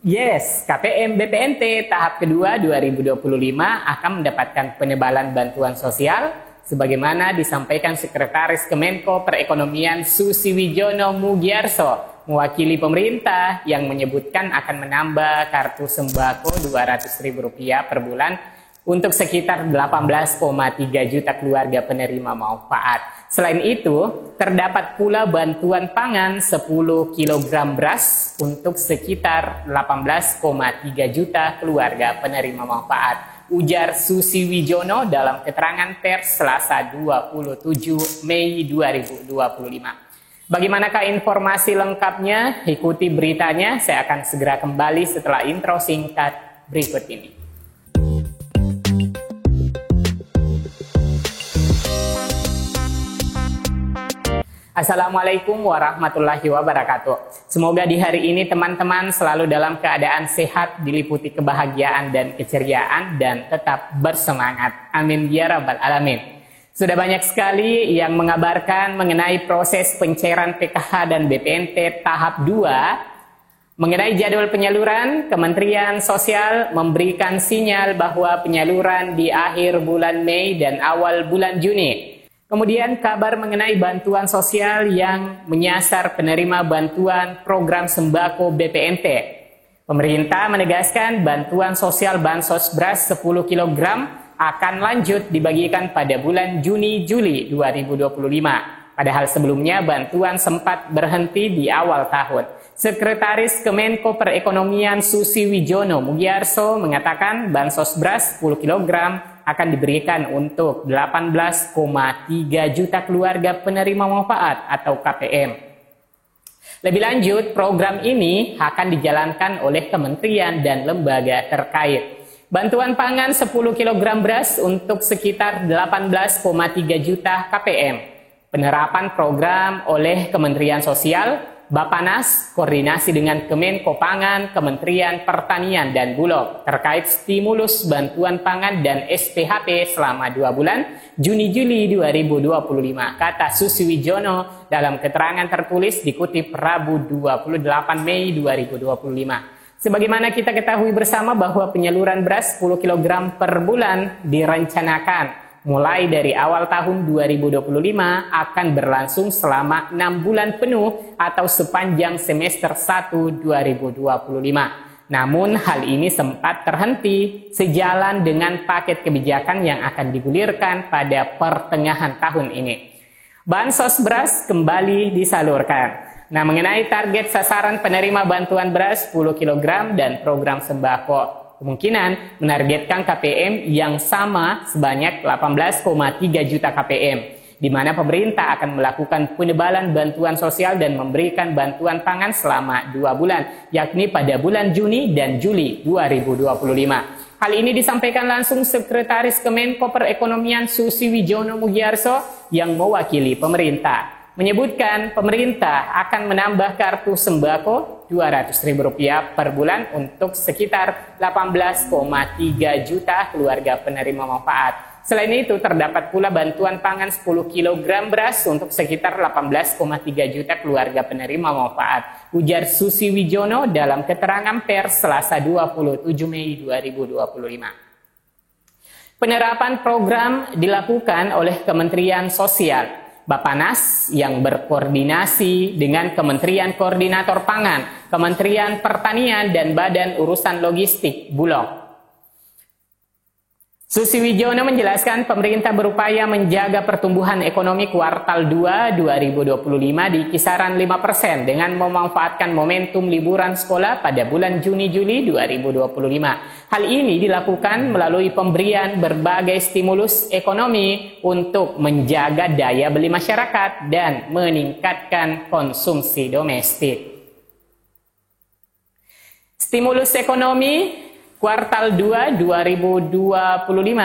Yes, KPM BPNT tahap kedua 2025 akan mendapatkan penebalan bantuan sosial sebagaimana disampaikan Sekretaris Kemenko Perekonomian Susiwijono Mugiarso mewakili pemerintah yang menyebutkan akan menambah kartu sembako Rp200.000 per bulan untuk sekitar 18,3 juta keluarga penerima manfaat. Selain itu, terdapat pula bantuan pangan 10 kg beras untuk sekitar 18,3 juta keluarga penerima manfaat. Ujar Susiwijono dalam keterangan pers Selasa 27 Mei 2025. Bagaimanakah informasi lengkapnya? Ikuti beritanya, saya akan segera kembali setelah intro singkat berikut ini. Assalamualaikum warahmatullahi wabarakatuh. Semoga di hari ini teman-teman selalu dalam keadaan sehat, diliputi kebahagiaan dan keceriaan, dan tetap bersemangat. Amin ya rabbal alamin. Sudah banyak sekali yang mengabarkan mengenai proses pencairan PKH dan BPNT tahap 2. Mengenai jadwal penyaluran, Kementerian Sosial memberikan sinyal bahwa penyaluran di akhir bulan Mei dan awal bulan Juni. Kemudian kabar mengenai bantuan sosial yang menyasar penerima bantuan program sembako BPNT. Pemerintah menegaskan bantuan sosial bansos beras 10 kg akan lanjut dibagikan pada bulan Juni-Juli 2025. Padahal sebelumnya bantuan sempat berhenti di awal tahun. Sekretaris Kemenko Perekonomian Susiwijono Mugiarso mengatakan bansos beras 10 kg akan diberikan untuk 18,3 juta keluarga penerima manfaat atau KPM. Lebih lanjut, program ini akan dijalankan oleh kementerian dan lembaga terkait. Bantuan pangan 10 kg beras untuk sekitar 18,3 juta KPM. Penerapan program oleh Kementerian Sosial, Bapanas, koordinasi dengan Kemenko Pangan, Kementerian Pertanian dan Bulog terkait stimulus bantuan pangan dan SPHP selama 2 bulan, Juni-Juli 2025, kata Susiwijono dalam keterangan tertulis dikutip Rabu 28 Mei 2025. Sebagaimana kita ketahui bersama bahwa penyaluran beras 10 kg per bulan direncanakan mulai dari awal tahun 2025 akan berlangsung selama 6 bulan penuh atau sepanjang semester 1 2025. Namun hal ini sempat terhenti sejalan dengan paket kebijakan yang akan digulirkan pada pertengahan tahun ini. Bansos beras kembali disalurkan. Nah, mengenai target sasaran penerima bantuan beras 10 kg dan program sembako, kemungkinan menargetkan KPM yang sama sebanyak 18,3 juta KPM, di mana pemerintah akan melakukan penebalan bantuan sosial dan memberikan bantuan pangan selama 2 bulan, yakni pada bulan Juni dan Juli 2025. Hal ini disampaikan langsung Sekretaris Kemenko Perekonomian Susiwijono Mugiarso yang mewakili pemerintah. Menyebutkan pemerintah akan menambah kartu sembako Rp200.000 per bulan untuk sekitar 18,3 juta keluarga penerima manfaat. Selain itu, terdapat pula bantuan pangan 10 kg beras untuk sekitar 18,3 juta keluarga penerima manfaat. Ujar Susiwijono dalam keterangan pers Selasa 27 Mei 2025. Penerapan program dilakukan oleh Kementerian Sosial, Bapanas yang berkoordinasi dengan Kementerian Koordinator Pangan, Kementerian Pertanian, dan Badan Urusan Logistik Bulog. Susiwijono menjelaskan pemerintah berupaya menjaga pertumbuhan ekonomi kuartal 2 2025 di kisaran 5% dengan memanfaatkan momentum liburan sekolah pada bulan Juni-Juli 2025. Hal ini dilakukan melalui pemberian berbagai stimulus ekonomi untuk menjaga daya beli masyarakat dan meningkatkan konsumsi domestik. Stimulus ekonomi kuartal 2 2025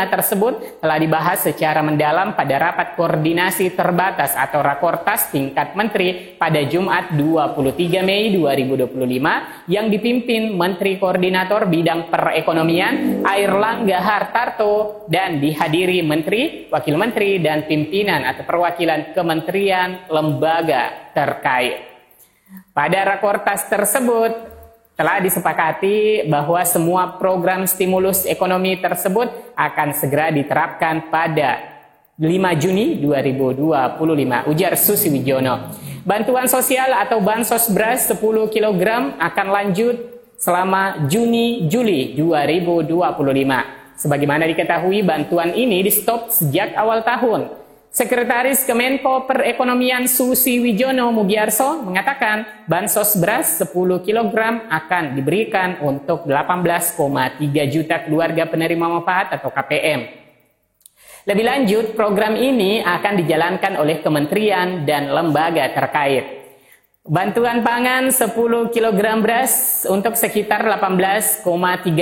tersebut telah dibahas secara mendalam pada rapat koordinasi terbatas atau Rakortas tingkat Menteri pada Jumat 23 Mei 2025 yang dipimpin Menteri Koordinator Bidang Perekonomian Airlangga Hartarto dan dihadiri Menteri, Wakil Menteri, dan pimpinan atau perwakilan kementerian lembaga terkait. Pada Rakortas tersebut, Telah disepakati bahwa semua program stimulus ekonomi tersebut akan segera diterapkan pada 5 Juni 2025, ujar Susi Wijono. Bantuan sosial atau bansos beras 10 kg akan lanjut selama Juni-Juli 2025. Sebagaimana diketahui, bantuan ini di-stop sejak awal tahun. Sekretaris Kemenko Perekonomian Susi Wijono Mugiarso mengatakan bansos beras 10 kg akan diberikan untuk 18,3 juta keluarga penerima manfaat atau KPM. Lebih lanjut, program ini akan dijalankan oleh kementerian dan lembaga terkait. Bantuan pangan 10 kg beras untuk sekitar 18,3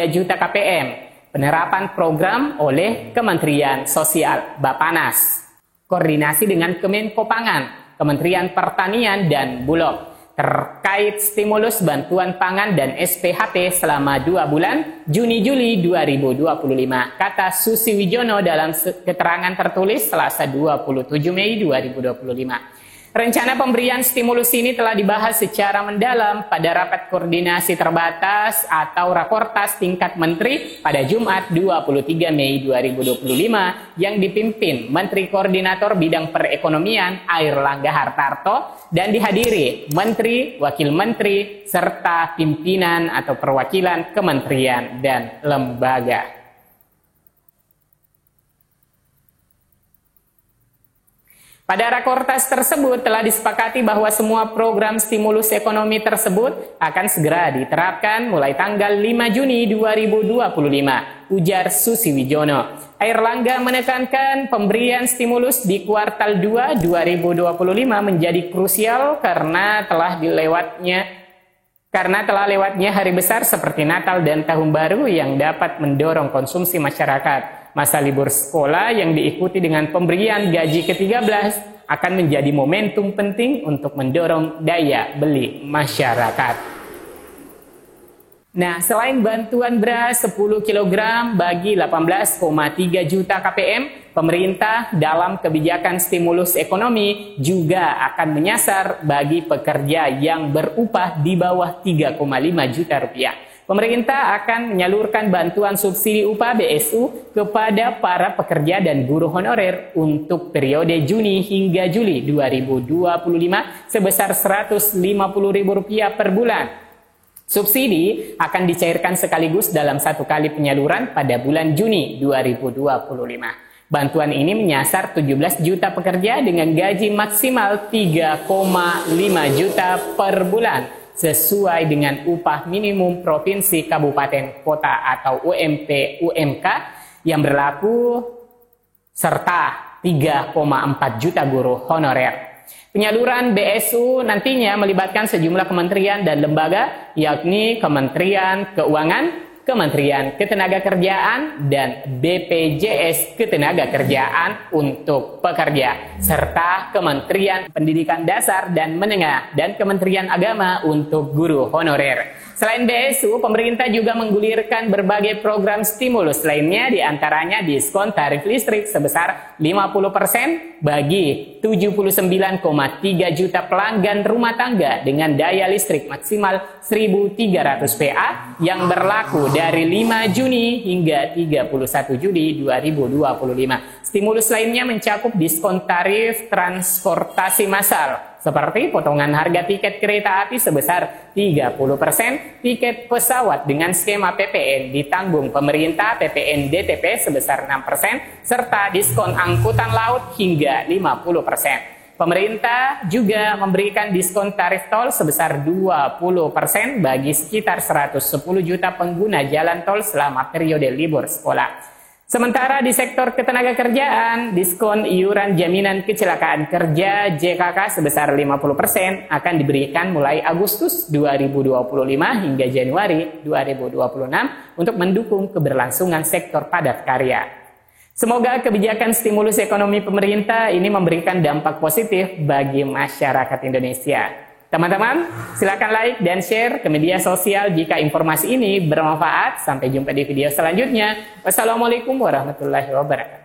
juta KPM. Penerapan program oleh Kementerian Sosial Bapanas. Koordinasi dengan Kemenko Pangan, Kementerian Pertanian dan Bulog terkait stimulus bantuan pangan dan SPHP selama 2 bulan Juni-Juli 2025, kata Susi Wijono dalam keterangan tertulis Selasa 27 Mei 2025. Rencana pemberian stimulus ini telah dibahas secara mendalam pada rapat koordinasi terbatas atau Rakortas tingkat menteri pada Jumat 23 Mei 2025 yang dipimpin Menteri Koordinator Bidang Perekonomian Airlangga Hartarto dan dihadiri Menteri, Wakil Menteri, serta pimpinan atau perwakilan kementerian dan lembaga. Pada Rakortas tersebut telah disepakati bahwa semua program stimulus ekonomi tersebut akan segera diterapkan mulai tanggal 5 Juni 2025, ujar Susi Wijono. Airlangga menekankan pemberian stimulus di kuartal 2 2025 menjadi krusial karena telah lewatnya hari besar seperti Natal dan Tahun Baru yang dapat mendorong konsumsi masyarakat. Masa libur sekolah yang diikuti dengan pemberian gaji ke-13 akan menjadi momentum penting untuk mendorong daya beli masyarakat. Nah, selain bantuan beras 10 kg bagi 18,3 juta KPM, pemerintah dalam kebijakan stimulus ekonomi juga akan menyasar bagi pekerja yang berupah di bawah 3,5 juta rupiah. Pemerintah akan menyalurkan bantuan subsidi upah BSU kepada para pekerja dan guru honorer untuk periode Juni hingga Juli 2025 sebesar Rp150.000 per bulan. Subsidi akan dicairkan sekaligus dalam satu kali penyaluran pada bulan Juni 2025. Bantuan ini menyasar 17 juta pekerja dengan gaji maksimal 3,5 juta per bulan sesuai dengan upah minimum provinsi kabupaten kota atau UMP/UMK yang berlaku serta 3,4 juta guru honorer. Penyaluran BSU nantinya melibatkan sejumlah kementerian dan lembaga yakni Kementerian Keuangan, Kementerian Ketenagakerjaan, dan BPJS Ketenagakerjaan untuk pekerja, serta Kementerian Pendidikan Dasar dan Menengah dan Kementerian Agama untuk guru honorer. Selain BSU, pemerintah juga menggulirkan berbagai program stimulus lainnya, diantaranya diskon tarif listrik sebesar 50% bagi 79,3 juta pelanggan rumah tangga dengan daya listrik maksimal 1.300 PA yang berlaku dari 5 Juni hingga 31 Juli 2025. Stimulus lainnya mencakup diskon tarif transportasi massal seperti potongan harga tiket kereta api sebesar 30%, tiket pesawat dengan skema PPN ditanggung pemerintah PPN DTP sebesar 6%, serta diskon angkutan laut hingga 50%. Pemerintah juga memberikan diskon tarif tol sebesar 20% bagi sekitar 110 juta pengguna jalan tol selama periode libur sekolah. Sementara di sektor ketenagakerjaan, diskon iuran jaminan kecelakaan kerja JKK sebesar 50% akan diberikan mulai Agustus 2025 hingga Januari 2026 untuk mendukung keberlangsungan sektor padat karya. Semoga kebijakan stimulus ekonomi pemerintah ini memberikan dampak positif bagi masyarakat Indonesia. Teman-teman, silakan like dan share ke media sosial jika informasi ini bermanfaat. Sampai jumpa di video selanjutnya. Wassalamualaikum warahmatullahi wabarakatuh.